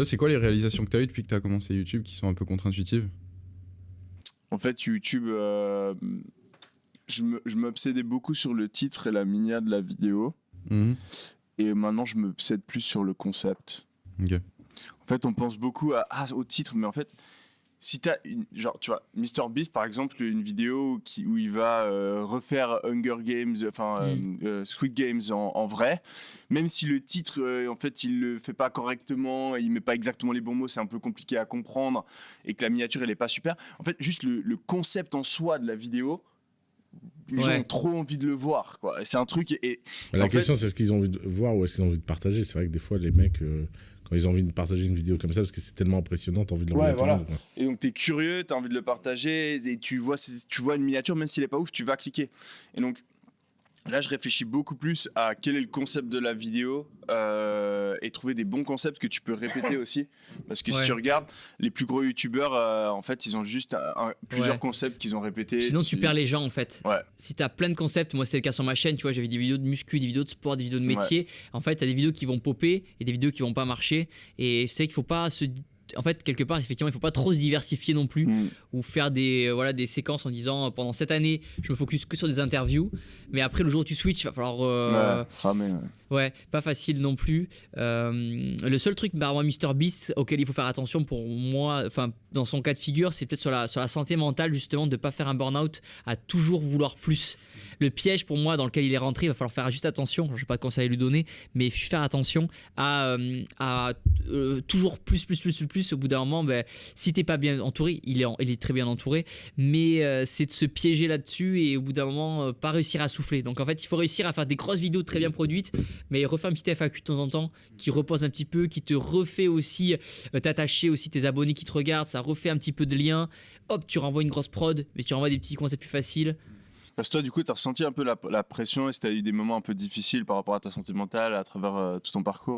Ça, c'est quoi les réalisations que tu as eues depuis que tu as commencé YouTube qui sont un peu contre-intuitives? En fait, YouTube, je m'obsédais beaucoup sur le titre et la miniature de la vidéo. Mhm. Et maintenant, je m'obsède plus sur le concept. Ok. En fait, on pense beaucoup au titre, mais en fait, si t'as genre, tu vois, MrBeast par exemple, une vidéo où il va refaire Hunger Games, Squid Games en vrai, même si le titre, en fait, il le fait pas correctement, il met pas exactement les bons mots, c'est un peu compliqué à comprendre, et que la miniature, elle est pas super. En fait, juste le concept en soi de la vidéo, les gens ont trop envie de le voir, quoi. C'est un truc La question, c'est ce qu'ils ont envie de voir ou est-ce qu'ils ont envie de partager. C'est vrai que des fois, les mecs, quand ils ont envie de partager une vidéo comme ça, parce que c'est tellement impressionnant, t'as envie de l'envoyer à tout le monde. Quoi. Et donc, t'es curieux, t'as envie de le partager, et tu vois une miniature, même s'il est pas ouf, tu vas cliquer. Et donc, là, je réfléchis beaucoup plus à quel est le concept de la vidéo et trouver des bons concepts que tu peux répéter aussi. Parce que si tu regardes, les plus gros youtubeurs, en fait, ils ont juste plusieurs concepts qu'ils ont répétés. Sinon, tu perds les gens, en fait. Ouais. Si t'as plein de concepts, moi, c'était le cas sur ma chaîne, tu vois, j'avais des vidéos de muscu, des vidéos de sport, des vidéos de métier. En fait, t'as des vidéos qui vont popper et des vidéos qui vont pas marcher. Et c'est vrai qu'il faut pas en fait, quelque part, effectivement, il ne faut pas trop se diversifier non plus ou faire des séquences en disant pendant cette année, je me focus que sur des interviews. Mais après, le jour où tu switches, il va falloir ramer. Ouais, pas facile non plus. Le seul truc, moi, MrBeast, auquel il faut faire attention pour moi, enfin, dans son cas de figure, c'est peut-être sur la santé mentale, justement, de ne pas faire un burn-out, à toujours vouloir plus. Le piège pour moi dans lequel il est rentré, il va falloir faire juste attention. Je ne vais pas de conseil à lui donner, mais faire attention à toujours plus. Au bout d'un moment, si tu n'es pas bien entouré, il est très bien entouré, mais c'est de se piéger là-dessus et au bout d'un moment, pas réussir à souffler. Donc en fait, il faut réussir à faire des grosses vidéos très bien produites, mais refais un petit FAQ de temps en temps qui repose un petit peu, qui te refait aussi t'attacher aussi tes abonnés qui te regardent, ça refait un petit peu de lien. Hop, tu renvoies une grosse prod, mais tu renvoies des petits concepts plus faciles. Parce que toi, du coup, tu as ressenti un peu la pression et si tu as eu des moments un peu difficiles par rapport à ta santé mentale à travers tout ton parcours?